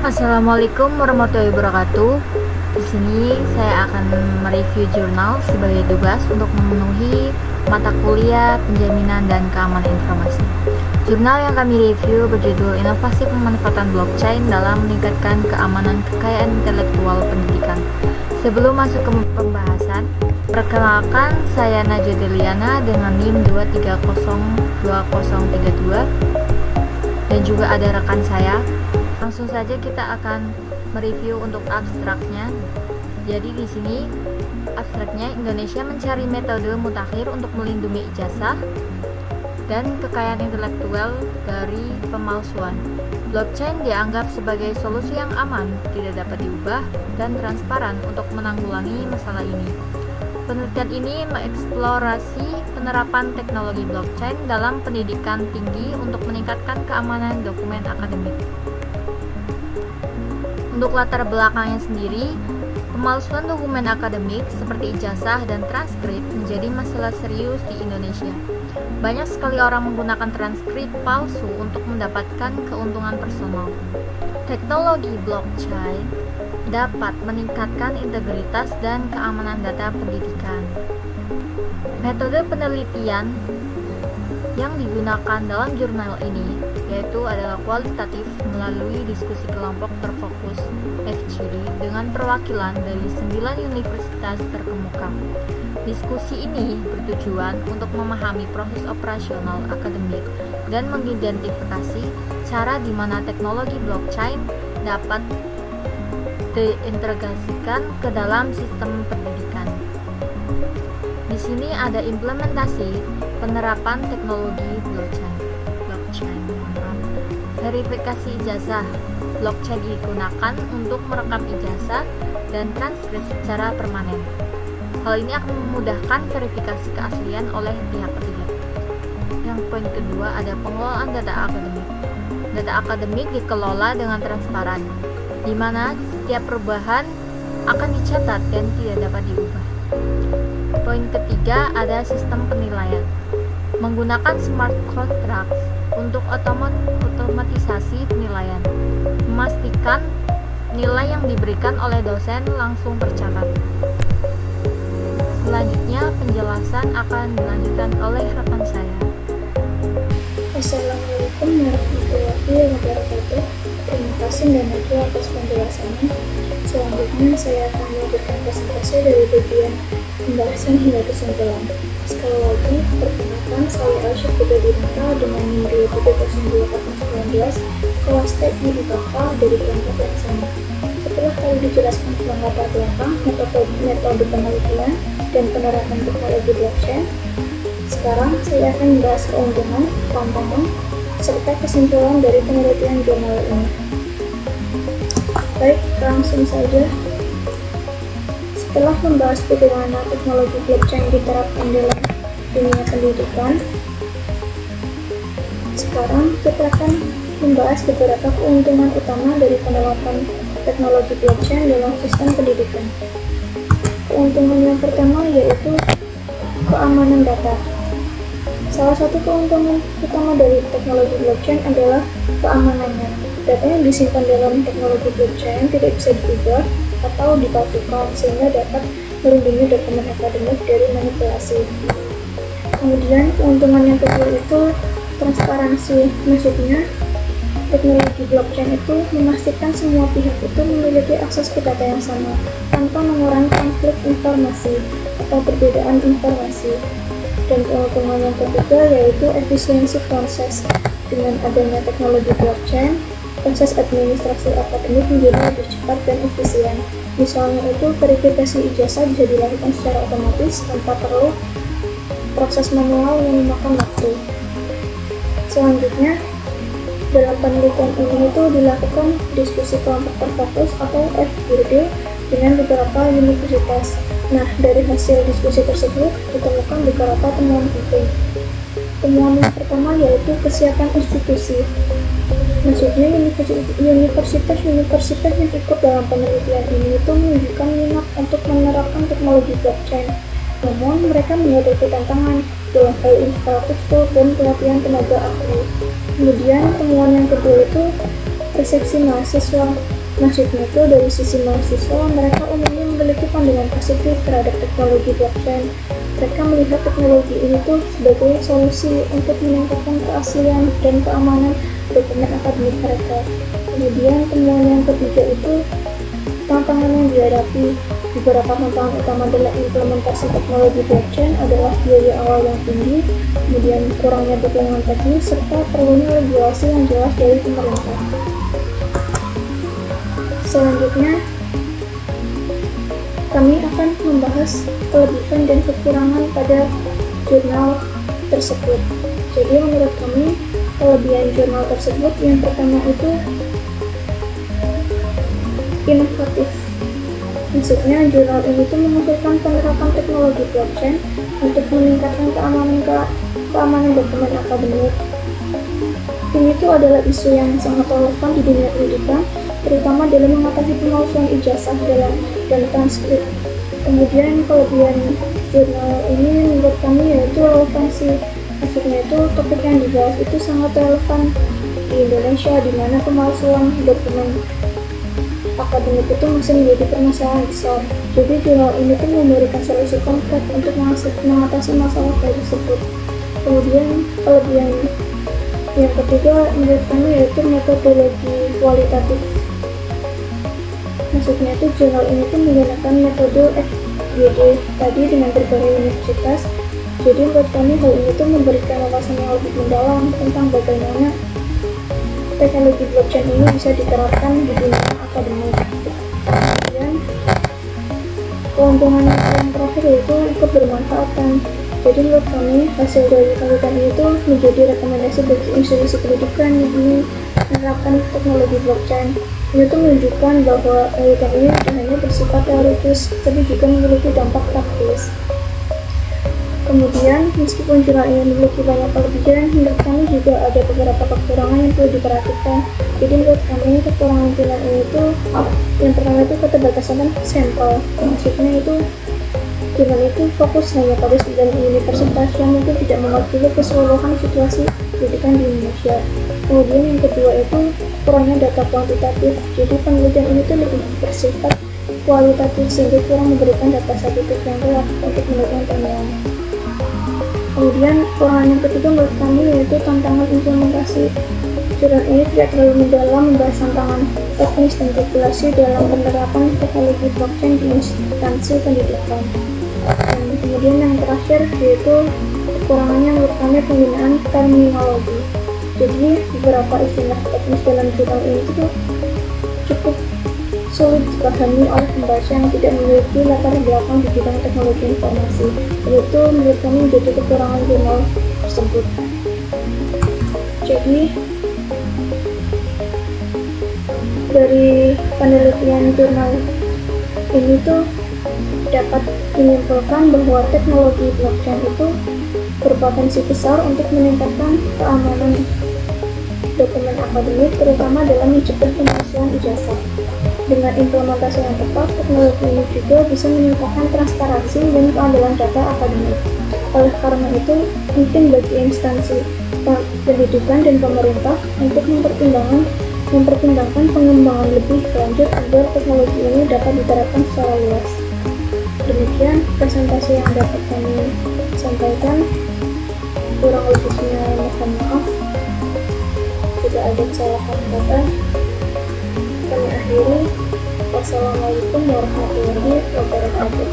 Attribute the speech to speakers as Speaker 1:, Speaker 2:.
Speaker 1: Assalamualaikum warahmatullahi wabarakatuh. Di sini saya akan mereview jurnal sebagai tugas untuk memenuhi mata kuliah penjaminan dan keamanan informasi. Jurnal yang kami review berjudul Inovasi Pemanfaatan Blockchain dalam Meningkatkan Keamanan Kekayaan Intelektual Pendidikan. Sebelum masuk ke pembahasan, perkenalkan saya Najwa Deliana dengan NIM 2302032 dan juga ada rekan saya. Langsung saja kita akan mereview untuk abstraknya. Jadi di sini abstraknya, Indonesia mencari metode mutakhir untuk melindungi ijazah dan kekayaan intelektual dari pemalsuan. Blockchain dianggap sebagai solusi yang aman, tidak dapat diubah, dan transparan untuk menanggulangi masalah ini. Penelitian ini mengeksplorasi penerapan teknologi blockchain dalam pendidikan tinggi untuk meningkatkan keamanan dokumen akademik. Untuk latar belakangnya sendiri, pemalsuan dokumen akademik seperti ijazah dan transkrip menjadi masalah serius di Indonesia. Banyak sekali orang menggunakan transkrip palsu untuk mendapatkan keuntungan personal. Teknologi blockchain dapat meningkatkan integritas dan keamanan data pendidikan. Metode penelitian yang digunakan dalam jurnal ini yaitu adalah kualitatif melalui diskusi kelompok terfokus FGD dengan perwakilan dari 9 universitas terkemuka. Diskusi ini bertujuan untuk memahami proses operasional akademik dan mengidentifikasi cara di mana teknologi blockchain dapat diintegrasikan ke dalam sistem pendidikan. Di sini ada implementasi penerapan teknologi blockchain. Verifikasi ijazah. Blockchain digunakan untuk merekam ijazah dan transkrip secara permanen. Hal ini akan memudahkan verifikasi keaslian oleh pihak ketiga. Yang poin kedua ada pengelolaan data akademik. Data akademik dikelola dengan transparan, di mana setiap perubahan akan dicatat dan tidak dapat diubah. Poin ketiga ada sistem penilaian. Menggunakan smart contracts untuk otomatisasi penilaian, memastikan nilai yang diberikan oleh dosen langsung tercatat. Selanjutnya penjelasan akan dilanjutkan oleh rekan saya.
Speaker 2: Assalamualaikum warahmatullahi wabarakatuh. Terima kasih dan Najwa atas penjelasannya. Selanjutnya saya akan melanjutkan presentasi dari bagian pembahasan hingga kesimpulan. Sekali lagi, perkenalkan saya Aisyah Dinata dengan NIM 2302019 kelas teknik IPK dari kelompok yang sama. Setelah tadi dijelaskan tentang latar belakang, metode penelitian, dan penerapan teknologi blockchain, sekarang saya akan membahas keuntungan, tantangan, serta kesimpulan dari penelitian jurnal ini. Baik, langsung saja. Setelah membahas bagaimana teknologi blockchain diterapkan dalam dunia pendidikan, sekarang kita akan membahas beberapa keuntungan utama dari penerapan teknologi blockchain dalam sistem pendidikan. Keuntungan yang pertama yaitu keamanan data. Salah satu keuntungan utama dari teknologi blockchain adalah keamanannya. Data yang disimpan dalam teknologi blockchain tidak bisa diubah atau dipalsukan sehingga dapat melindungi dokumen akademik dari manipulasi. Kemudian keuntungan yang kedua itu transparansi. Maksudnya teknologi blockchain itu memastikan semua pihak itu memiliki akses ke data yang sama tanpa mengurangi konflik informasi atau perbedaan informasi. Dan keuntungan yang ketiga yaitu efisiensi proses. Dengan adanya teknologi blockchain, proses administrasi akademik menjadi lebih cepat dan efisien. Misalnya itu verifikasi ijazah bisa dilakukan secara otomatis tanpa perlu proses manual yang memakan waktu. Selanjutnya, dalam penelitian ini itu dilakukan diskusi kelompok terfokus atau FGD dengan beberapa universitas. Nah, dari hasil diskusi tersebut ditemukan beberapa temuan penting. Temuan yang pertama yaitu kesiapan institusi. Maksudnya universitas-universitas yang ikut dalam penelitian ini itu menunjukkan minat untuk menerapkan teknologi blockchain. Namun mereka menghadapi tantangan dalam hal infrastruktur dan pelatihan tenaga ahli. Kemudian temuan yang kedua itu persepsi mahasiswa. Maksudnya itu dari sisi mahasiswa, mereka umumnya memiliki pandangan positif terhadap teknologi blockchain. Mereka melihat teknologi ini tuh sebagai solusi untuk meningkatkan keaslian dan keamanan dokumen akademik mereka. Kemudian temuan yang ketiga itu tantangan yang dihadapi. Beberapa tantangan utama dalam implementasi teknologi blockchain adalah biaya awal yang tinggi, kemudian kurangnya dukungan teknis, serta perlunya regulasi yang jelas dari pemerintah. Selanjutnya, kami akan membahas kelebihan dan kekurangan pada jurnal tersebut. Jadi menurut kami, kelebihan jurnal tersebut yang pertama itu inovatif. Maksudnya, jurnal ini tuh menghasilkan penerapan teknologi blockchain untuk meningkatkan keamanan dokumen akademik. Ini tuh adalah isu yang sangat relevan di dunia pendidikan, terutama dalam mengatasi pemalsuan ijazah dan transkrip. Kemudian kelebihan jurnal ini menurut kami yaitu relevansi. Maksudnya itu topik yang dibahas itu sangat relevan di Indonesia, di mana pemalsuan dokumen akademik itu masih menjadi permasalahan besar. Jadi jurnal ini tuh memberikan solusi konkret untuk mengatasi masalah tersebut. Kemudian kelebihan yang ketiga menurut kami yaitu metodologi kualitatif. Maksudnya itu jurnal ini tuh menggunakan metode FGD tadi dengan berbagai universitas. Jadi menurut kami hal ini tuh memberikan wawasan yang lebih mendalam tentang bagaimana teknologi blockchain ini bisa diterapkan di dunia akademik. Kemudian keuntungan yang terakhir yaitu kebermanfaatan. Jadi menurut kami hasil dari penelitian itu menjadi rekomendasi bagi institusi pendidikan yang ingin menerapkan teknologi blockchain. Ini tuh menunjukkan bahwa penelitian ini tidak hanya bersifat teoritis, tapi juga memiliki dampak praktis. Kemudian, meskipun jurnal ini memiliki banyak kelebihan, menurut kami juga ada beberapa kekurangan yang perlu diperhatikan. Jadi menurut kami kekurangan jurnal ini itu yang pertama itu keterbatasan sampel. Maksudnya itu jurnal itu fokus hanya pada 9 universitas yang mungkin tidak mewakili keseluruhan situasi pendidikan di Indonesia. Kemudian yang kedua itu kurangnya data kuantitatif. Jadi penelitian ini tuh lebih bersifat kualitatif sehingga kurang memberikan data statistik yang kuat untuk mendukung temuan. Kemudian kekurangan yang ketiga menurut kami yaitu tantangan implementasi. Jurnal ini tidak terlalu mendalam membahas tantangan teknis dan regulasi dalam penerapan teknologi blockchain di instansi pendidikan. Dan kemudian yang terakhir yaitu kekurangannya menurut kami penggunaan terminologi. Jadi beberapa istilah teknis dalam jurnal ini itu cukup sulit dipahami oleh pembaca yang tidak memiliki latar belakang di bidang teknologi informasi. Itu menurut kami menjadi kekurangan jurnal tersebut. Jadi dari penelitian jurnal ini tuh dapat menyimpulkan bahwa teknologi blockchain itu berpotensi besar untuk meningkatkan keamanan dokumen akademik, terutama dalam mencegah pemalsuan ijazah. Dengan implementasi yang tepat, teknologi ini juga bisa meningkatkan transparansi dan keadilan data akademik. Oleh karena itu, penting bagi instansi pendidikan dan pemerintah untuk mempertimbangkan pengembangan lebih lanjut agar teknologi ini dapat diterapkan secara luas. Demikian presentasi yang dapat kami sampaikan. Kurang lebihnya mohon maaf. Jika ada kesalahan kata, kami akhiri. Wassalamualaikum warahmatullahi wabarakatuh.